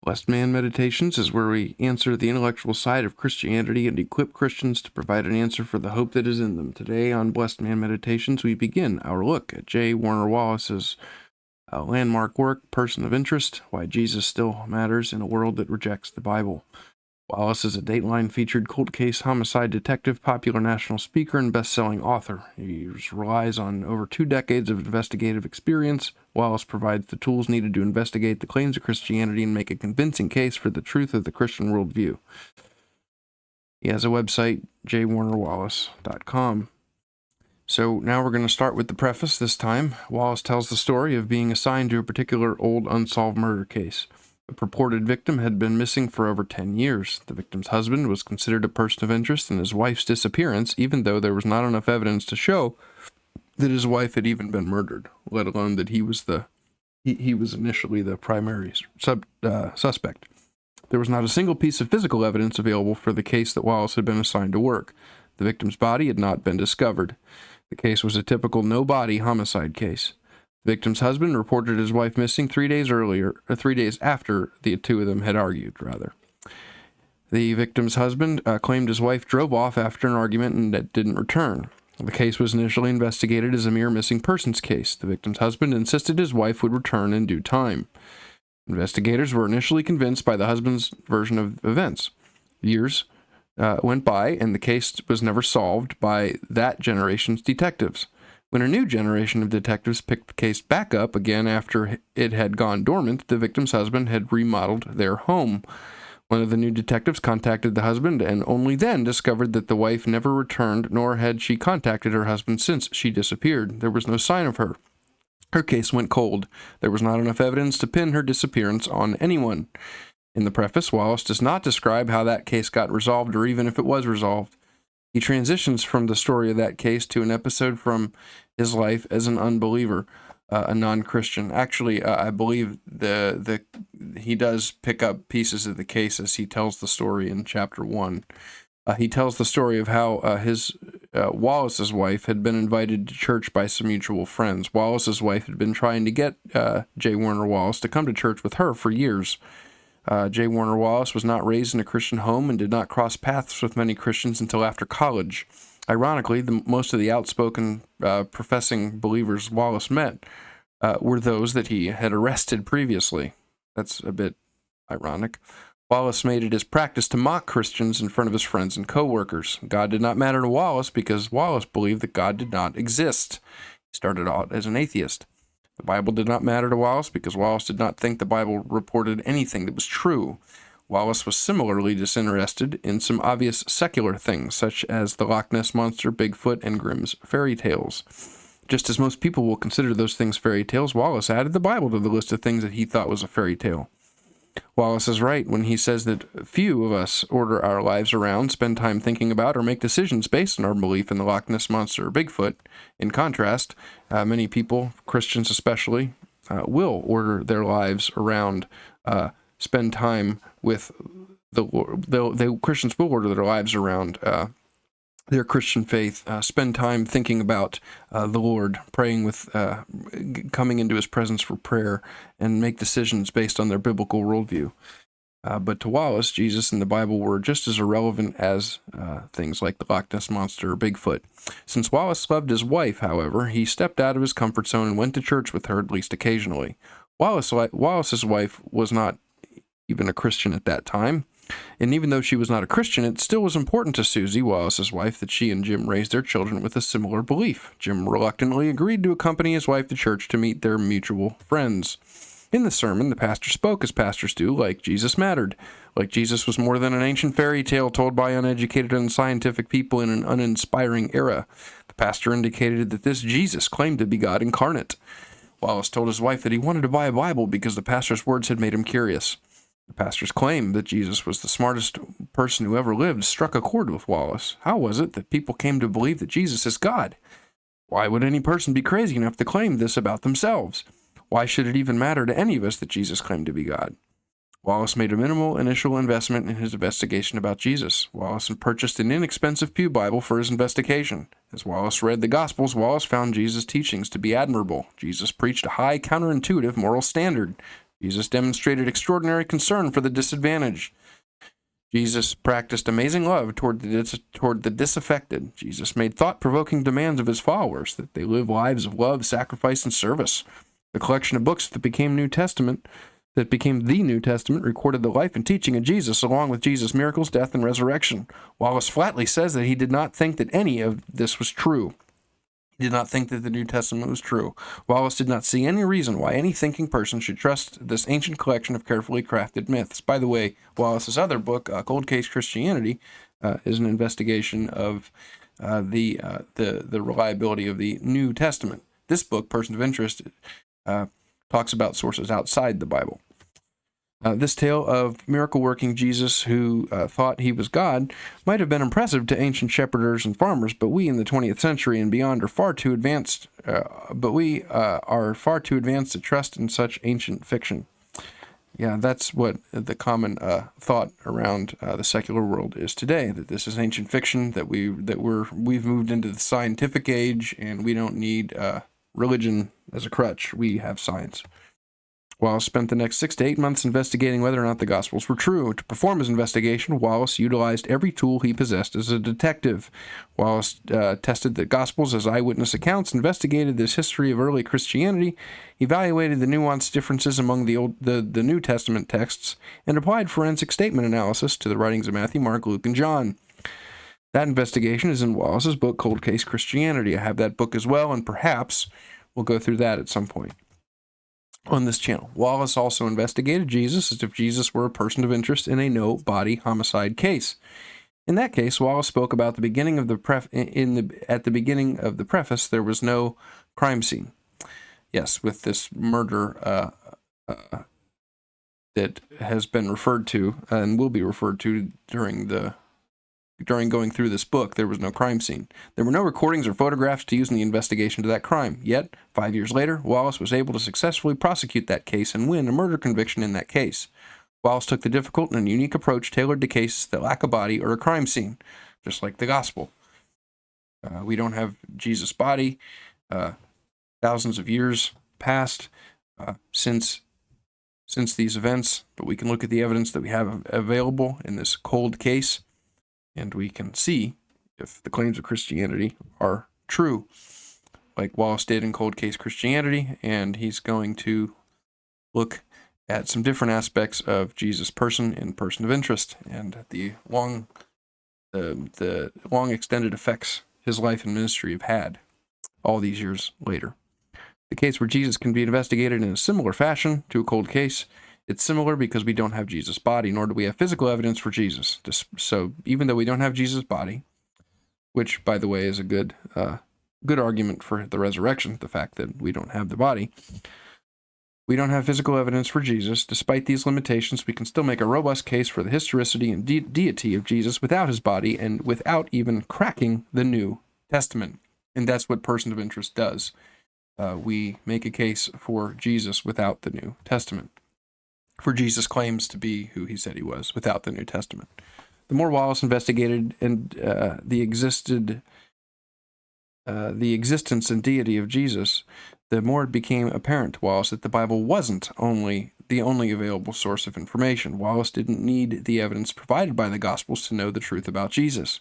Blessed Man Meditations is where we answer the intellectual side of Christianity and equip Christians to provide an answer for the hope that is in them. Today on Blessed Man Meditations, we begin our look at J. Warner Wallace's landmark work, Person of Interest, Why Jesus Still Matters in a World That Rejects the Bible. Wallace is a Dateline-featured cold case homicide detective, popular national speaker, and best-selling author. He relies on over 2 decades of investigative experience. Wallace provides the tools needed to investigate the claims of Christianity and make a convincing case for the truth of the Christian worldview. He has a website, jwarnerwallace.com. So now we're going to start with the preface this time. Wallace tells the story of being assigned to a particular old unsolved murder case. The purported victim had been missing for over 10 years. The victim's husband was considered a person of interest in his wife's disappearance, even though there was not enough evidence to show that his wife had even been murdered, let alone that he was initially the primary suspect. There was not a single piece of physical evidence available for the case that Wallace had been assigned to work. The victim's body had not been discovered. The case was a typical no-body homicide case. The victim's husband reported his wife missing 3 days after the two of them had argued, The victim's husband claimed his wife drove off after an argument and didn't return. The case was initially investigated as a mere missing persons case. The victim's husband insisted his wife would return in due time. Investigators were initially convinced by the husband's version of events. Years went by, and the case was never solved by that generation's detectives. When a new generation of detectives picked the case back up again after it had gone dormant, the victim's husband had remodeled their home. One of the new detectives contacted the husband and only then discovered that the wife never returned, nor had she contacted her husband since she disappeared. There was no sign of her. Her case went cold. There was not enough evidence to pin her disappearance on anyone. In the preface, Wallace does not describe how that case got resolved or even if it was resolved. He transitions from the story of that case to an episode from his life as an unbeliever, a non-Christian. Actually, I believe he does pick up pieces of the case as he tells the story in chapter 1. He tells the story of how Wallace's wife had been invited to church by some mutual friends. Wallace's wife had been trying to get J. Warner Wallace to come to church with her for years. J. Warner Wallace was not raised in a Christian home and did not cross paths with many Christians until after college. Ironically, most of the outspoken professing believers Wallace met were those that he had arrested previously. That's a bit ironic. Wallace made it his practice to mock Christians in front of his friends and co-workers. God did not matter to Wallace because Wallace believed that God did not exist. He started out as an atheist. The Bible did not matter to Wallace because Wallace did not think the Bible reported anything that was true. Wallace was similarly disinterested in some obvious secular things, such as the Loch Ness Monster, Bigfoot, and Grimm's fairy tales. Just as most people will consider those things fairy tales, Wallace added the Bible to the list of things that he thought was a fairy tale. Wallace is right when he says that few of us order our lives around, spend time thinking about, or make decisions based on our belief in the Loch Ness Monster or Bigfoot. In contrast, many people, Christians especially, will order their lives around, spend time with the Lord. Christians will order their lives around their Christian faith, spend time thinking about the Lord, praying with, coming into his presence for prayer, and make decisions based on their biblical worldview. But to Wallace, Jesus and the Bible were just as irrelevant as things like the Loch Ness Monster or Bigfoot. Since Wallace loved his wife, however, he stepped out of his comfort zone and went to church with her at least occasionally. Wallace's wife was not even a Christian at that time. And even though she was not a Christian, it still was important to Susie, Wallace's wife, that she and Jim raised their children with a similar belief. Jim reluctantly agreed to accompany his wife to church to meet their mutual friends. In the sermon, the pastor spoke as pastors do, like Jesus mattered. Like Jesus was more than an ancient fairy tale told by uneducated and unscientific people in an uninspiring era. The pastor indicated that this Jesus claimed to be God incarnate. Wallace told his wife that he wanted to buy a Bible because the pastor's words had made him curious. The pastor's claim that Jesus was the smartest person who ever lived struck a chord with Wallace. How was it that people came to believe that Jesus is God? Why would any person be crazy enough to claim this about themselves? Why should it even matter to any of us that Jesus claimed to be God? Wallace made a minimal initial investment in his investigation about Jesus. Wallace purchased an inexpensive pew Bible for his investigation. As Wallace read the Gospels, Wallace found Jesus' teachings to be admirable. Jesus preached a high, counterintuitive moral standard. Jesus demonstrated extraordinary concern for the disadvantaged. Jesus practiced amazing love toward the disaffected. Jesus made thought-provoking demands of his followers that they live lives of love, sacrifice, and service. The collection of books that became the New Testament, recorded the life and teaching of Jesus, along with Jesus' miracles, death, and resurrection. Wallace flatly says that he did not think that any of this was true. He did not think that the New Testament was true. Wallace did not see any reason why any thinking person should trust this ancient collection of carefully crafted myths. By the way, Wallace's other book, Cold Case Christianity, is an investigation of the reliability of the New Testament. This book, Person of Interest, talks about sources outside the Bible. This tale of miracle-working Jesus who thought he was God might have been impressive to ancient shepherders and farmers, but we in the 20th century and beyond are far too advanced. Are far too advanced to trust in such ancient fiction. Yeah, that's what the common thought around the secular world is today. That this is ancient fiction. We've moved into the scientific age, and we don't need religion as a crutch. We have science. Wallace spent the next 6 to 8 months investigating whether or not the Gospels were true. To perform his investigation, Wallace utilized every tool he possessed as a detective. Wallace tested the Gospels as eyewitness accounts, investigated this history of early Christianity, evaluated the nuanced differences among the New Testament texts, and applied forensic statement analysis to the writings of Matthew, Mark, Luke, and John. That investigation is in Wallace's book, Cold Case Christianity. I have that book as well, and perhaps we'll go through that at some point on this channel. Wallace also investigated Jesus as if Jesus were a person of interest in a no-body homicide case. In that case, Wallace spoke about the beginning of at the beginning of the preface, there was no crime scene. Yes, with this murder that has been referred to and will be referred to during going through this book, there was no crime scene. There were no recordings or photographs to use in the investigation to that crime. Yet, 5 years later, Wallace was able to successfully prosecute that case and win a murder conviction in that case. Wallace took the difficult and unique approach tailored to cases that lack a body or a crime scene, just like the gospel. We don't have Jesus' body. Thousands of years passed since these events, but we can look at the evidence that we have available in this cold case, and we can see if the claims of Christianity are true, like Wallace did in Cold Case Christianity, and he's going to look at some different aspects of Jesus' person and person of interest, and the long extended effects his life and ministry have had all these years later. The case where Jesus can be investigated in a similar fashion to a cold case. It's similar because we don't have Jesus' body, nor do we have physical evidence for Jesus. So even though we don't have Jesus' body, which, by the way, is a good argument for the resurrection, the fact that we don't have the body, we don't have physical evidence for Jesus. Despite these limitations, we can still make a robust case for the historicity and deity of Jesus without his body and without even cracking the New Testament. And that's what Person of Interest does. We make a case for Jesus without the New Testament, for Jesus' claims to be who he said he was without the New Testament. The more Wallace investigated and the existence and deity of Jesus, the more it became apparent to Wallace that the Bible wasn't the only available source of information. Wallace didn't need the evidence provided by the Gospels to know the truth about Jesus.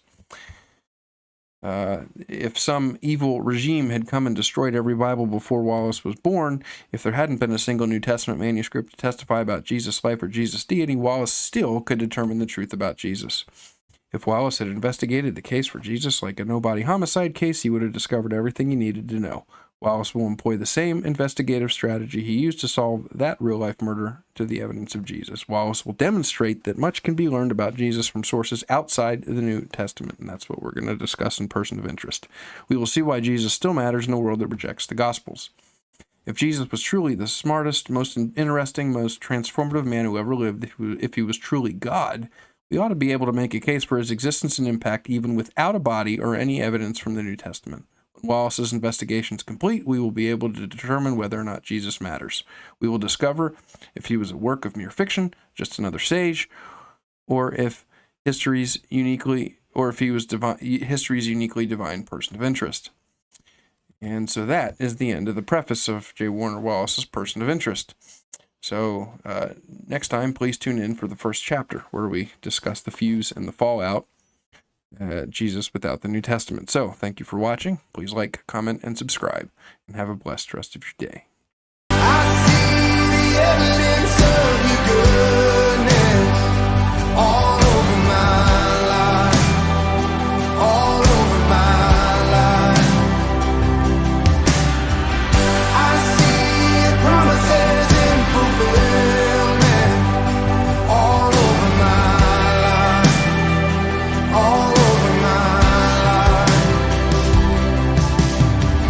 If some evil regime had come and destroyed every Bible before Wallace was born, if there hadn't been a single New Testament manuscript to testify about Jesus' life or Jesus' deity, Wallace still could determine the truth about Jesus. If Wallace had investigated the case for Jesus like a no-body homicide case, he would have discovered everything he needed to know. Wallace will employ the same investigative strategy he used to solve that real-life murder to the evidence of Jesus. Wallace will demonstrate that much can be learned about Jesus from sources outside the New Testament, and that's what we're going to discuss in Person of Interest. We will see why Jesus still matters in a world that rejects the Gospels. If Jesus was truly the smartest, most interesting, most transformative man who ever lived, if he was truly God, we ought to be able to make a case for his existence and impact even without a body or any evidence from the New Testament. When Wallace's investigation is complete, we will be able to determine whether or not Jesus matters. We will discover if he was a work of mere fiction, just another sage, or if history's uniquely divine person of interest. And so that is the end of the preface of J. Warner Wallace's Person of Interest. So next time, please tune in for the first chapter where we discuss the fuse and the fallout, Jesus without the New Testament. So thank you for watching. Please like, comment, and subscribe, and have a blessed rest of your day.